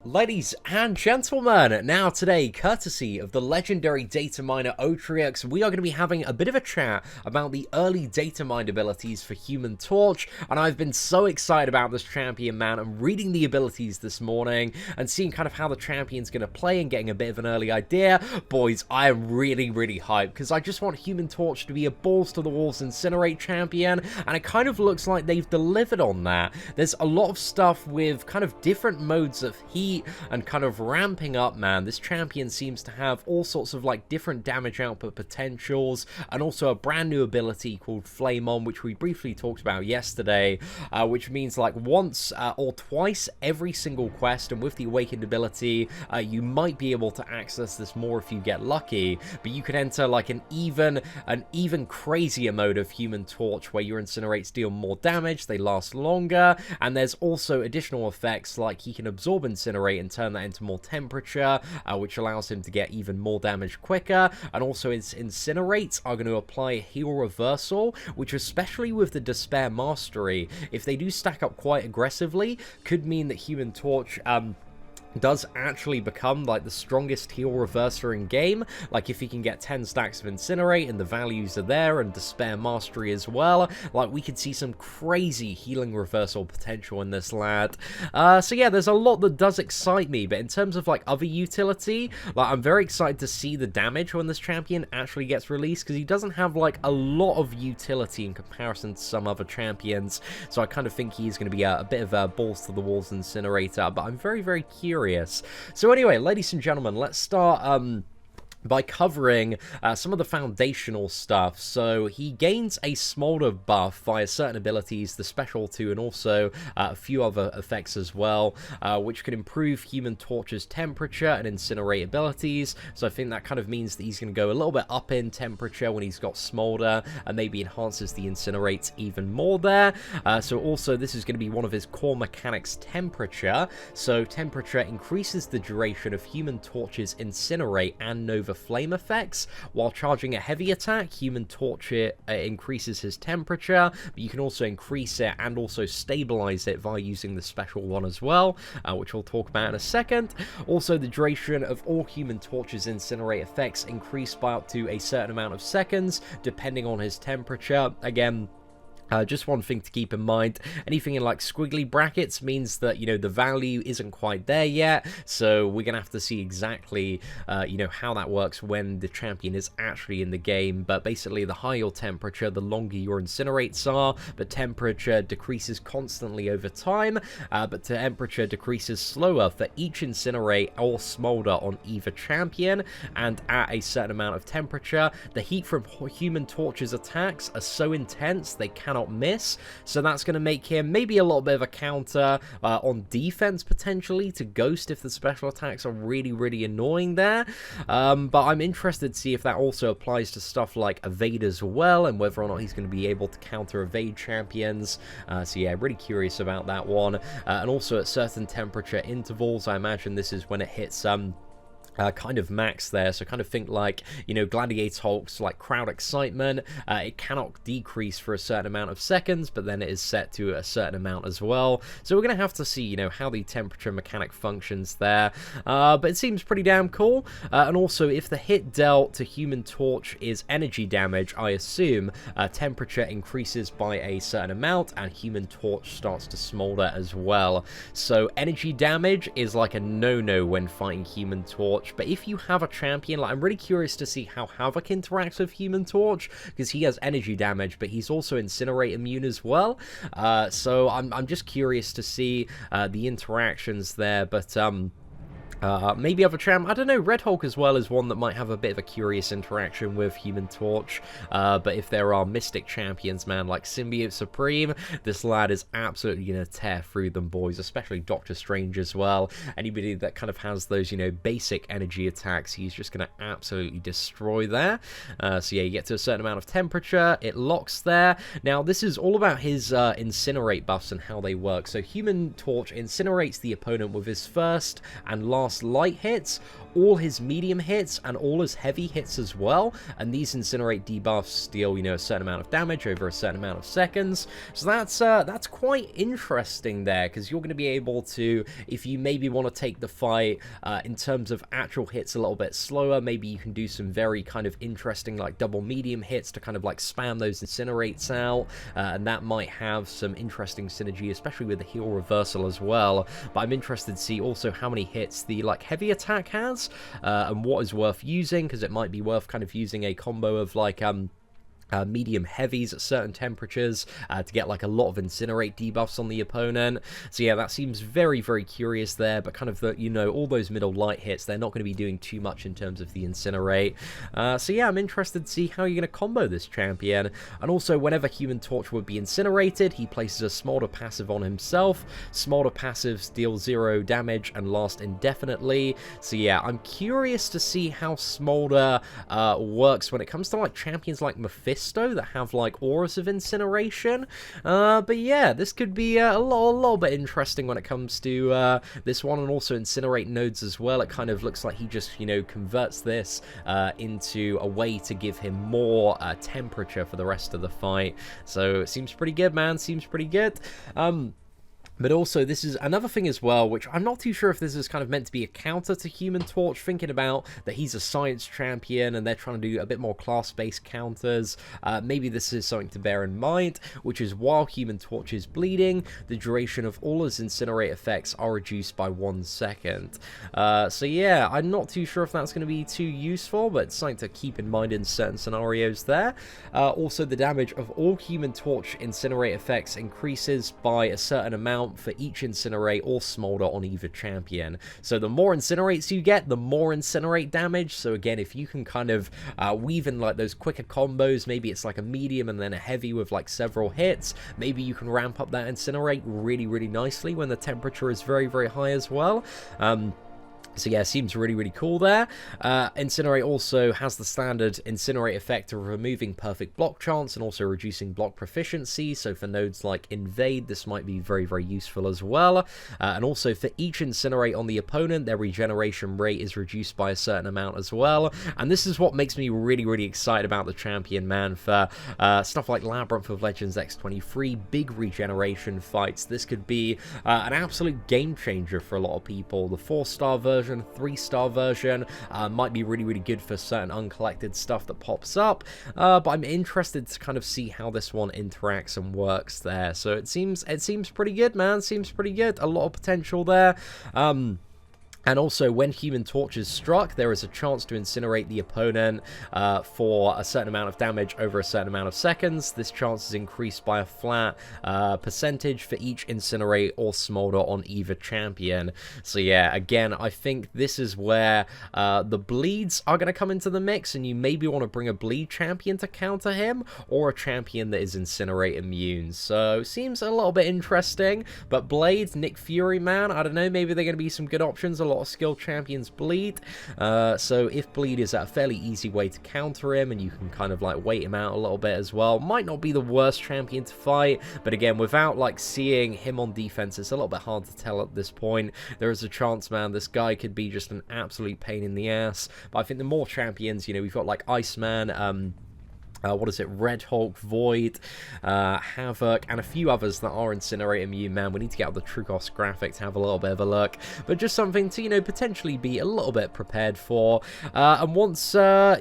Ladies and gentlemen, now today, courtesy of the legendary data miner Otrix, we are going to be having a bit of a chat about the early data mine abilities for Human Torch, and I've been so excited about this champion, man. I'm reading the abilities this morning and seeing kind of how the champion's going to play and getting a bit of an early idea. Boys, I am really hyped because I just want Human Torch to be a balls to the walls Incinerate champion, and it kind of looks like they've delivered on that. There's a lot of stuff with kind of different modes of heat and kind of ramping up, man. This champion seems to have all sorts of like different damage output potentials and also a brand new ability called Flame On, which we briefly talked about yesterday, which means like once or twice every single quest, and with the awakened ability you might be able to access this more if you get lucky, but you could enter like an even crazier mode of Human Torch where your Incinerates deal more damage, they last longer, and there's also additional effects like he can absorb Incinerate and turn that into more temperature, which allows him to get even more damage quicker. And also his Incinerates are going to apply a heal reversal, which especially with the Despair Mastery, if they do stack up quite aggressively, could mean that Human Torch does actually become like the strongest heal reverser in game. Like if he can get 10 stacks of Incinerate and the values are there, and Despair Mastery as well, like we could see some crazy healing reversal potential in this lad. So yeah, there's a lot that does excite me, but in terms of like other utility, like I'm very excited to see the damage when this champion actually gets released, because he doesn't have like a lot of utility in comparison to some other champions. So I kind of think he's going to be a bit of a balls to the walls incinerator, but I'm very curious. So anyway, ladies and gentlemen, let's start by covering some of the foundational stuff. So he gains a smolder buff via certain abilities, the special 2, and also a few other effects as well, which can improve Human Torch's temperature and incinerate abilities. So I think that kind of means that he's going to go a little bit up in temperature when he's got smolder, and maybe enhances the incinerates even more there. So also this is going to be one of his core mechanics, temperature. So temperature increases the duration of Human Torch's incinerate and nova flame effects. While charging a heavy attack, Human Torch increases his temperature, but you can also increase it and also stabilize it via using the special one as well, which we'll talk about in a second. Also, the duration of all Human Torch's incinerate effects increase by up to a certain amount of seconds, depending on his temperature. Again, just one thing to keep in mind, anything in like squiggly brackets means that, you know, the value isn't quite there yet, so we're gonna have to see exactly, you know, how that works when the champion is actually in the game. But basically, the higher your temperature, the longer your incinerates are, but temperature decreases constantly over time, but the temperature decreases slower for each incinerate or smolder on either champion, and at a certain amount of temperature, the heat from Human Torch's attacks are so intense they cannot miss, so that's going to make him maybe a little bit of a counter on defense potentially to Ghost if the special attacks are really annoying there. But I'm interested to see if that also applies to stuff like evade as well, and whether or not he's going to be able to counter evade champions. So yeah, really curious about that one. And also at certain temperature intervals, I imagine this is when it hits kind of max there, so kind of think like, you know, Gladiator Hulk's like crowd excitement. It cannot decrease for a certain amount of seconds, but then it is set to a certain amount as well. So we're gonna have to see, you know, how the temperature mechanic functions there, but it seems pretty damn cool. And also, if the hit dealt to Human Torch is energy damage, I assume temperature increases by a certain amount, and Human Torch starts to smolder as well. So energy damage is like a no-no when fighting Human Torch. But if you have a champion, like, I'm really curious to see how Havoc interacts with Human Torch, because he has energy damage, but he's also Incinerate immune as well. So I'm just curious to see the interactions there, but maybe other champ, I don't know, Red Hulk as well is one that might have a bit of a curious interaction with Human Torch. But if there are Mystic champions, man, like Symbiote Supreme, this lad is absolutely going to tear through them, boys, especially Doctor Strange as well. Anybody that kind of has those, you know, basic energy attacks, he's just going to absolutely destroy there. So yeah, you get to a certain amount of temperature, it locks there. Now, this is all about his Incinerate buffs and how they work. So Human Torch incinerates the opponent with his first and last light hits, all his medium hits and all his heavy hits as well, and these Incinerate debuffs deal, you know, a certain amount of damage over a certain amount of seconds. So that's quite interesting there, because you're going to be able to, if you maybe want to take the fight in terms of actual hits a little bit slower, maybe you can do some very kind of interesting like double medium hits to kind of like spam those Incinerates out, and that might have some interesting synergy, especially with the heal reversal as well. But I'm interested to see also how many hits the like heavy attack has, and what is worth using, because it might be worth kind of using a combo of like medium heavies at certain temperatures to get like a lot of Incinerate debuffs on the opponent. So yeah, that seems very, very curious there, but kind of the, you know, all those middle light hits, they're not going to be doing too much in terms of the Incinerate. So yeah, I'm interested to see how you're going to combo this champion. And also, whenever Human Torch would be incinerated, he places a Smolder passive on himself. Smolder passives deal 0 damage and last indefinitely. So yeah, I'm curious to see how Smolder works when it comes to like champions like Mephisto that have like auras of incineration. But yeah, this could be a little bit interesting when it comes to this one, and also Incinerate nodes as well. It kind of looks like he just, you know, converts this into a way to give him more temperature for the rest of the fight. So it seems pretty good, man. Seems pretty good. But also, this is another thing as well, which I'm not too sure if this is kind of meant to be a counter to Human Torch, thinking about that he's a science champion and they're trying to do a bit more class-based counters. Maybe this is something to bear in mind, which is while Human Torch is bleeding, the duration of all his Incinerate effects are reduced by 1 second. So yeah, I'm not too sure if that's going to be too useful, but it's something to keep in mind in certain scenarios there. Also, the damage of all Human Torch Incinerate effects increases by a certain amount for each Incinerate or Smolder on either champion. So the more Incinerates you get, the more Incinerate damage. So again, if you can kind of weave in like those quicker combos, maybe it's like a medium and then a heavy with like several hits, maybe you can ramp up that Incinerate really, really nicely when the temperature is very, very high as well. So yeah, seems really, really cool there. Incinerate also has the standard Incinerate effect of removing perfect block chance and also reducing block proficiency. So for nodes like Invade, this might be very, very useful as well. And also for each Incinerate on the opponent, their regeneration rate is reduced by a certain amount as well. And this is what makes me really, really excited about the champion, man. For stuff like Labyrinth of Legends X23, big regeneration fights, this could be an absolute game changer for a lot of people. The 4-star version, 3-star version might be really, really good for certain uncollected stuff that pops up, but I'm interested to kind of see how this one interacts and works there. So it seems pretty good, man. Seems pretty good. A lot of potential there. And also, when Human Torch is struck, there is a chance to incinerate the opponent for a certain amount of damage over a certain amount of seconds. This chance is increased by a flat percentage for each Incinerate or Smolder on either champion. So yeah, again, I think this is where the bleeds are going to come into the mix, and you maybe want to bring a bleed champion to counter him, or a champion that is Incinerate immune. So, seems a little bit interesting, but Blade, Nick Fury, man, I don't know, maybe they're going to be some good options. A lot of skilled champions bleed, so if bleed is a fairly easy way to counter him, and you can kind of like wait him out a little bit as well, might not be the worst champion to fight. But again, without like seeing him on defense, it's a little bit hard to tell at this point. There is a chance, man, this guy could be just an absolute pain in the ass. But I think the more champions, you know, we've got like Iceman, what is it, Red Hulk, Void, Havoc, and a few others that are Incinerate immune, man. We need to get out the Trukos graphic to have a little bit of a look, but just something to, you know, potentially be a little bit prepared for. And once, so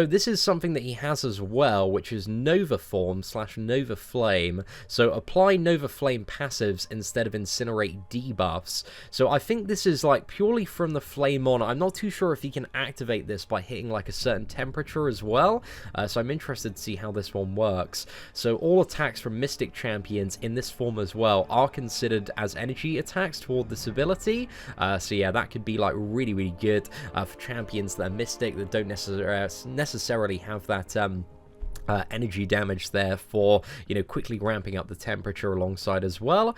this is something that he has as well, which is Nova Form / Nova Flame. So apply Nova Flame passives instead of Incinerate debuffs. So I think this is like purely from the Flame on. I'm not too sure if he can activate this by hitting like a certain temperature as well. So I'm interested to see how this one works. So all attacks from Mystic champions in this form as well are considered as energy attacks toward this ability. So yeah, that could be like really, really good for champions that are Mystic, that don't necessarily have that energy damage there for, you know, quickly ramping up the temperature alongside as well.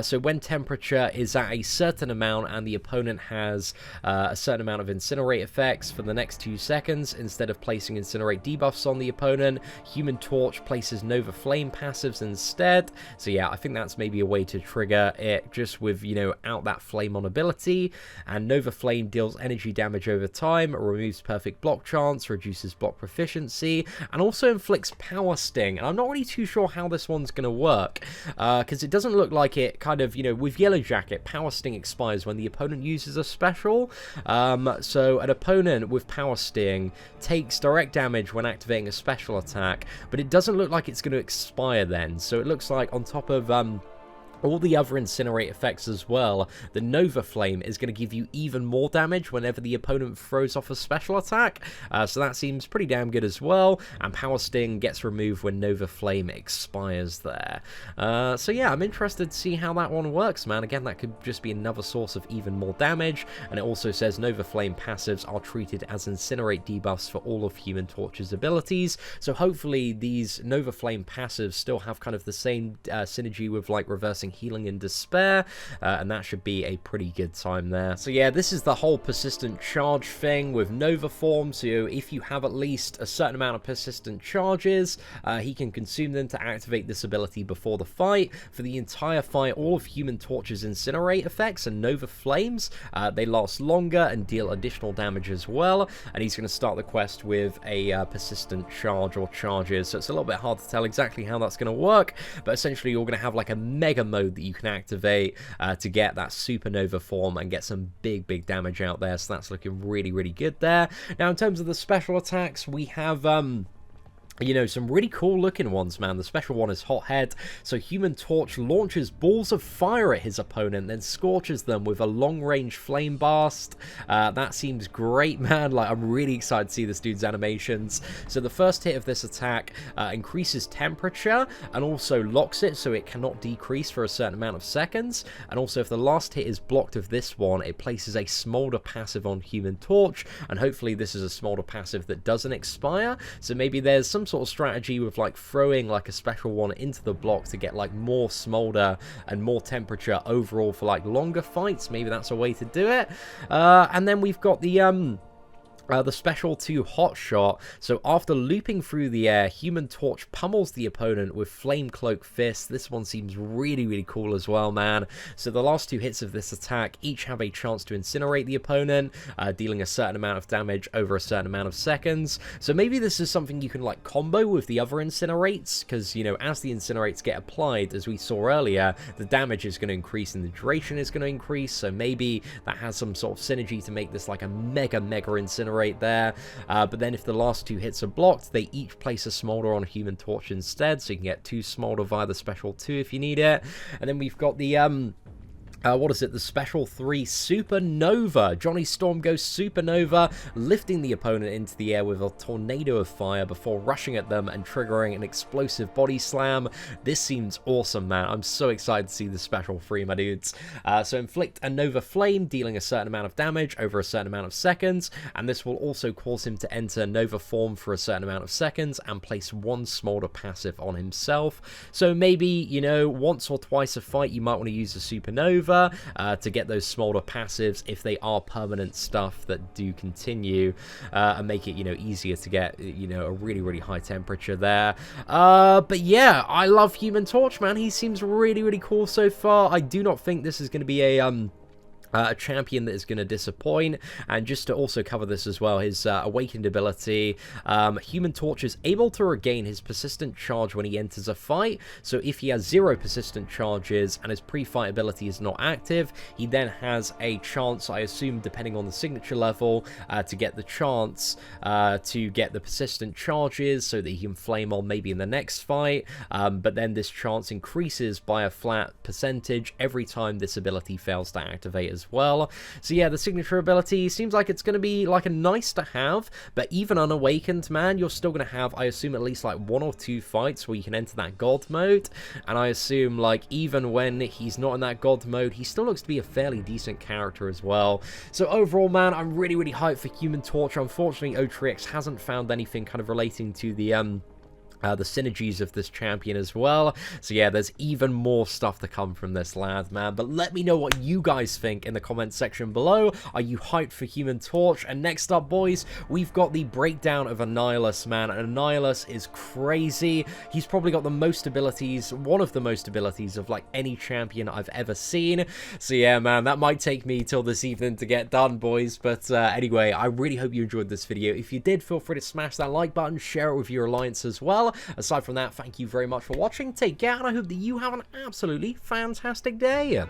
So when temperature is at a certain amount and the opponent has a certain amount of Incinerate effects for the next 2 seconds, instead of placing Incinerate debuffs on the opponent, Human Torch places Nova Flame passives instead. So yeah, I think that's maybe a way to trigger it, just with, you know, out that flame on ability. And Nova Flame deals energy damage over time, removes perfect block chance, reduces block proficiency, and also inflicts Power Sting. And I'm not really too sure how this one's going to work, because it doesn't look like it kind of, you know, with Yellow Jacket, Power Sting expires when the opponent uses a special. So an opponent with Power Sting takes direct damage when activating a special attack, but it doesn't look like it's going to expire then. So it looks like on top of all the other Incinerate effects as well, the Nova Flame is going to give you even more damage whenever the opponent throws off a special attack. So that seems pretty damn good as well. And Power Sting gets removed when Nova Flame expires there. So yeah, I'm interested to see how that one works, man. Again, that could just be another source of even more damage. And it also says Nova Flame passives are treated as Incinerate debuffs for all of Human Torch's abilities. So hopefully these Nova Flame passives still have kind of the same synergy with like reversing healing and despair, and that should be a pretty good time there. So yeah, this is the whole persistent charge thing with Nova Form. So if you have at least a certain amount of persistent charges, he can consume them to activate this ability before the fight. For the entire fight, all of Human Torch's Incinerate effects and Nova Flames, they last longer and deal additional damage as well, and he's going to start the quest with a persistent charge or charges. So it's a little bit hard to tell exactly how that's going to work, but essentially you're going to have like a mega mode that you can activate to get that supernova form and get some big damage out there. So that's looking really good there. Now in terms of the special attacks, we have you know, some really cool looking ones, man. The special one is Hot Head. So Human Torch launches balls of fire at his opponent, then scorches them with a long-range flame blast. That seems great, man. Like, I'm really excited to see this dude's animations. So the first hit of this attack increases temperature and also locks it so it cannot decrease for a certain amount of seconds. And also, if the last hit is blocked of this one, it places a Smolder passive on Human Torch. And hopefully this is a Smolder passive that doesn't expire. So maybe there's some sort of strategy with like throwing like a special one into the block to get like more smolder and more temperature overall for like longer fights. Maybe that's a way to do it. And then we've got the special 2 Hot Shot. So after looping through the air, Human Torch pummels the opponent with Flame Cloak Fist. This one seems really cool as well, man. So the last 2 hits of this attack each have a chance to incinerate the opponent, dealing a certain amount of damage over a certain amount of seconds. So maybe this is something you can like combo with the other Incinerates, because, you know, as the Incinerates get applied, as we saw earlier, the damage is going to increase and the duration is going to increase. So maybe that has some sort of synergy to make this like a mega Incinerate there. But then if the last 2 hits are blocked, they each place a Smolder on Human Torch instead, so you can get 2 Smolder via the special 2 if you need it. And then we've got the what is it? The special 3 Supernova. Johnny Storm goes Supernova, lifting the opponent into the air with a tornado of fire before rushing at them and triggering an explosive body slam. This seems awesome, man. I'm so excited to see the special 3, my dudes. So inflict a Nova Flame, dealing a certain amount of damage over a certain amount of seconds, and this will also cause him to enter Nova Form for a certain amount of seconds and place 1 Smolder passive on himself. So maybe, you know, once or twice a fight you might want to use a Supernova to get those Smolder passives if they are permanent stuff that do continue, and make it, you know, easier to get, you know, a really high temperature there. But yeah, I love Human Torch, man. He seems really cool so far. I do not think this is going to be a champion that is going to disappoint. And just to also cover this as well, his awakened ability, Human Torch is able to regain his persistent charge when he enters a fight. So if he has 0 persistent charges and his pre-fight ability is not active, he then has a chance, I assume depending on the signature level, to get the chance to get the persistent charges so that he can flame on maybe in the next fight. But then this chance increases by a flat percentage every time this ability fails to activate as well. So yeah, the signature ability seems like it's going to be like a nice to have, but even unawakened, man, you're still going to have, I assume, at least like 1 or 2 fights where you can enter that god mode. And I assume like even when he's not in that god mode, he still looks to be a fairly decent character as well. So overall, man, I'm really hyped for Human Torch. Unfortunately, Otrix hasn't found anything kind of relating to the the synergies of this champion as well. So yeah, there's even more stuff to come from this, lad, man. But let me know what you guys think in the comment section below. Are you hyped for Human Torch? And next up, boys, we've got the breakdown of Annihilus, man. And Annihilus is crazy. He's probably got the most abilities, one of the most abilities of like any champion I've ever seen. So yeah, man, that might take me till this evening to get done, boys. But anyway, I really hope you enjoyed this video. If you did, feel free to smash that like button, share it with your alliance as well. Aside from that, thank you very much for watching. Take care, and I hope that you have an absolutely fantastic day.